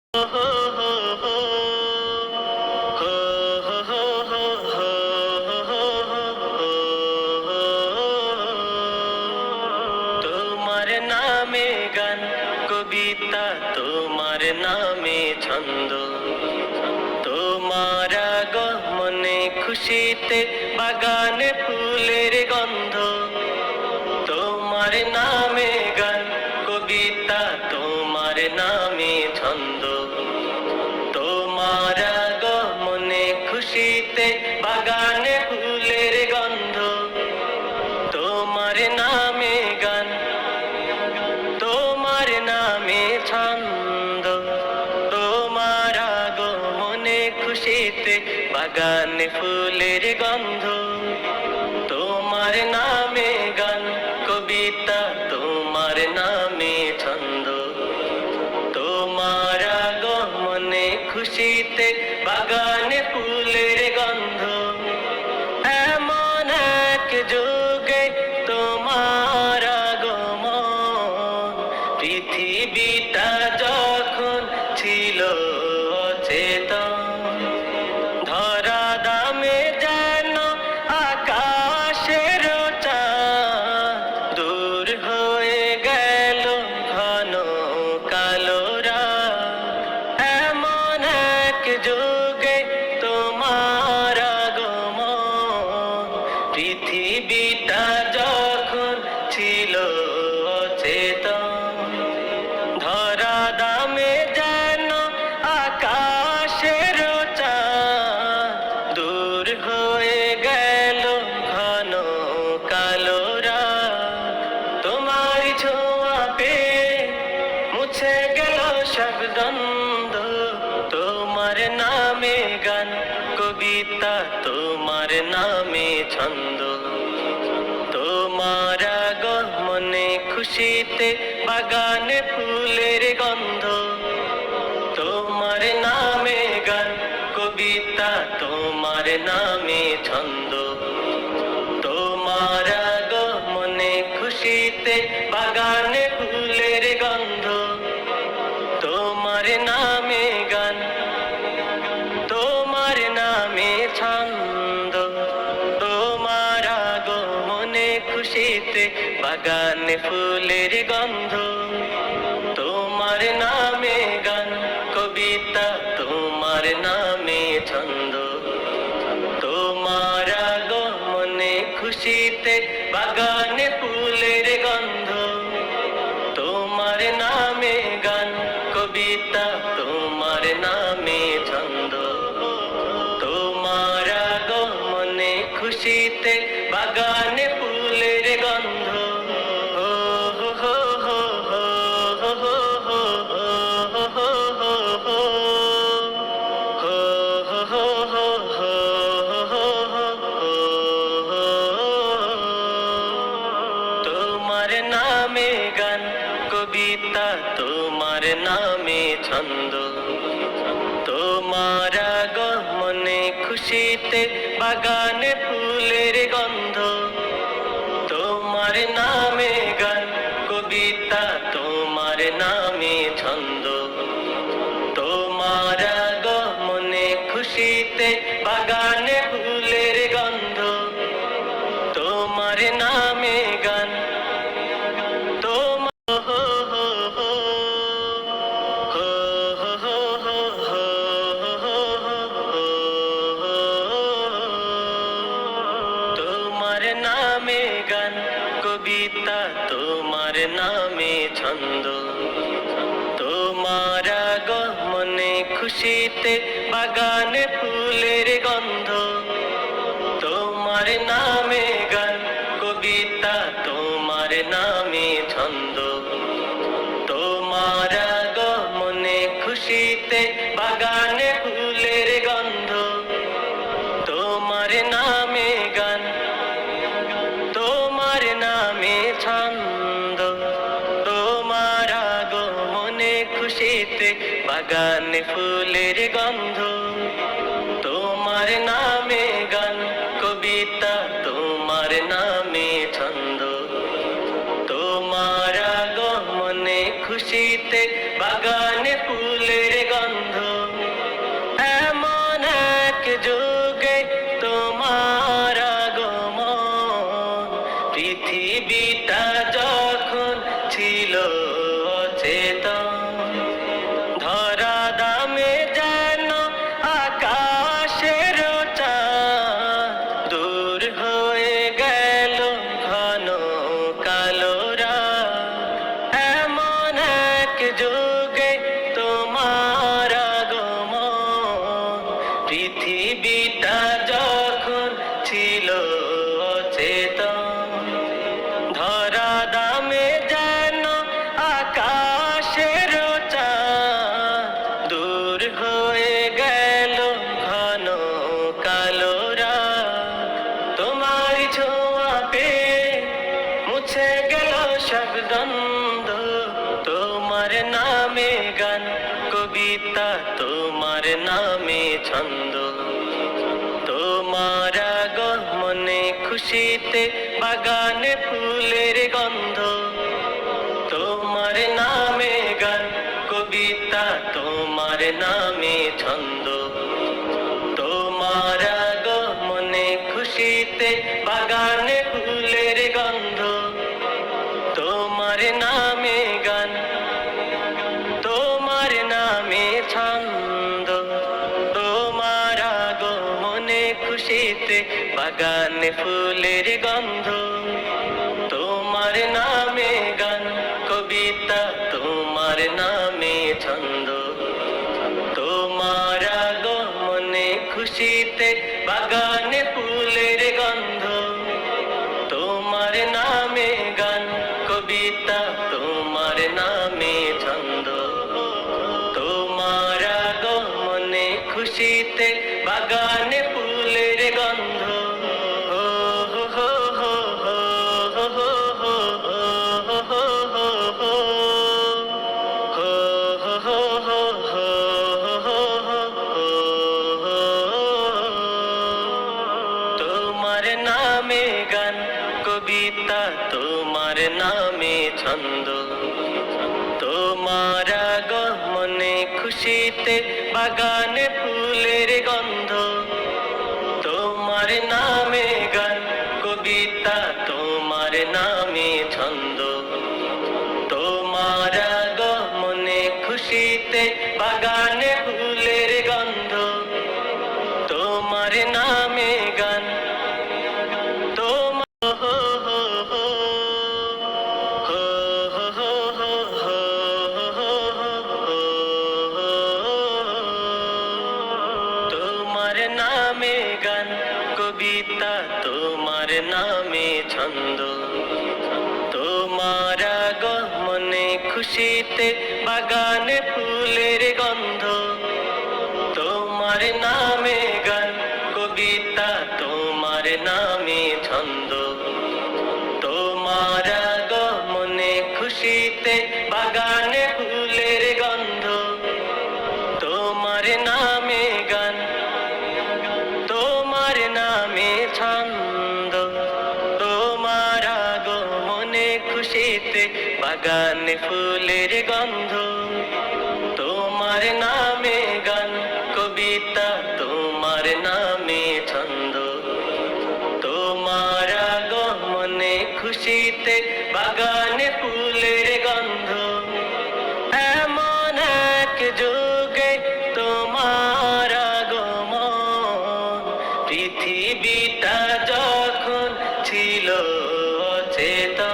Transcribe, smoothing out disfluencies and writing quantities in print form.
তোমার নামে গান কবিতা, তোমার নামে ছন্দ, তোমার আগমনে খুশিতে বাগানে ফুলের গন্ধ। তোমার নামে গান কবিতা, তোমার নামে ছন্দ, তোমার আগমনে খুশিতে বাগানে ফুলের গন্ধ। তোমার নামে গান, তোমার নামে ছন্দ, তোমার আগমনে খুশিতে বাগানে ফুলের গন্ধ। তোমার নামে গান কবিতা, তোমার নামে ছন্দ, তোমার আগমনে খুশিতে বাগানে ফুলের গন্ধ। এমন এক যুগে তোমার আগমন, পৃথিবীটা যখন ছিল অচেতন, ধরা দামে যেন আকাশের চাঁদ, দূর হয়ে গেল ঘন কালো রাত। এমন এক যুগে তোমার আগমন, পৃথিবীটা যখন ছিল অচেতন, ধরা দামে যেন আকাশের চাঁদ, দূর হয়ে গেল ঘন কালো রাত। তোমার ছোঁয়া পেয়ে মুছে গেল সব গন্ধ। তোমার নামে গান কবিতা, তোমার নামে ছন্দ, তোমার আগমনে খুশিতে বাগানে ফুলের গন্ধ। তোমার নামে গান কবিতা, তোমার নামে ছন্দ, তোমার আগমনে খুশিতে বাগানে ফুলের গন্ধ। তোমার নামে গান, তোমার নামে ছন্দ, তোমার আগমনে খুশিতে বাগানে ফুলের গন্ধ। তোমার নামে গান কবিতা, তোমার নামে ছন্দ, তোমার আগমনে খুশিতে বাগানে ফুলের গন্ধ। তোমার নামে গান কবিতা, তোমার নামে ছন্দ, তোমার আগমনে খুশিতে বাগানে ফুলের গন্ধ। তোমার নামে গান কবিতা, তোমার নামে ছন্দ, তোমার আগমনে খুশিতে বাগানে ফুলের গন্ধ। তোমার নামে গান কবিতা, তোমার নামে ছন্দ, তোমার আগমনে খুশিতে বাগানে ফুলের গন্ধ। তোমার নামে গান, তোমার নামে গান কবিতা, তোমার নামে ছন্দ, তোমার আগমনে খুশিতে বাগানে ফুলের গন্ধ। তোমার নামে গান কবিতা, তোমার নামে ছন্দ, তোমার আগমনে খুশিতে বাগানে ফুলের গন্ধ। তোমার নামে গান, তোমার নামে ছন্দ, তোমার আগমনে খুশিতে বাগানে ফুলের গন্ধ। তোমার নামে গান কবিতা, তোমার নামে ছন্দ, তোমার আগমনে খুশিতে বাগানে ফুলের গন্ধ। যুগে তোমার আগমন, পৃথিবীটা যখন ছিল অচেতন, ধরা দামে যেন আকাশের চাঁদ, দূর হয়ে গেল ঘন কালো রাত। এমন এক যুগে তোমার আগমন, পৃথিবীটা যখন ছিল অচেতন, ধরা দামে যেন আকাশের চাঁদ, দূর হয়ে গেল ঘন কালো রাত। তোমার ছোঁয়া পেয়ে মুছে গেল সব দ্বন্দ্ব, তোমার নামে গান কবিতা, তোমার নামে ছন্দ, তোমার আগমনে খুশিতে বাগানে ফুলের গন্ধ, তোমার নামে গান কবিতা, তোমার নামে ছন্দ, তোমার আগমনে খুশিতে বাগানে ফুলের গন্ধ, তোমার নামে গান, তোমার নামে ছন্দ, তোমার আগমনে খুশিতে বাগানে ফুলের গন্ধ, তোমার নামে গান কবিতা, তোমার নামে ছন্দ, তোমার আগমনে খুশিতে বাগানে ফুলের গন্ধ, তোমার নামে গান কবিতা, তোমার নামে ছন্দ, তোমার আগমনে খুশিতে বাগানে ফুলের গন্ধ। হো হো হো হো হো হো হো হো হো হো হো। হো হো হো হো হো হো হো। তোমার নামে গান কবিতা, তোমার নামে ছন্দ, তোমার আগমনে খুশিতে বাগানে ফুলের গন্ধ, তোমার নামে গান কবিতা, তোমার নামে ছন্দ, তোমার আগমনে খুশিতে বাগানে ফুলের গন্ধ, তোমার নামে গান, তোমার হো হো হো হো হো হো হো হো। তোমার নামে গান কবিতা, তোমার নামে ছন্দ, তোমার আগমনে খুশিতে বাগানে ফুলের গন্ধ, তোমার নামে গান কবিতা, তোমার নামে ছন্দ, তোমার আগমনে খুশিতে বাগানে ফুলের গন্ধ, তোমার নামে গান, তোমার নামে ছন্দ, তোমার আগমনে খুশিতে বাগানে ফুলের গন্ধ, তোমার নামে গান কবিতা, তোমার নামে ছন্দ, তোমার আগমনে খুশিতে বাগানে ফুলের গন্ধ। এমন এক যুগে তোমার আগমন, পৃথিবীটা যখন ছিল অচেতন,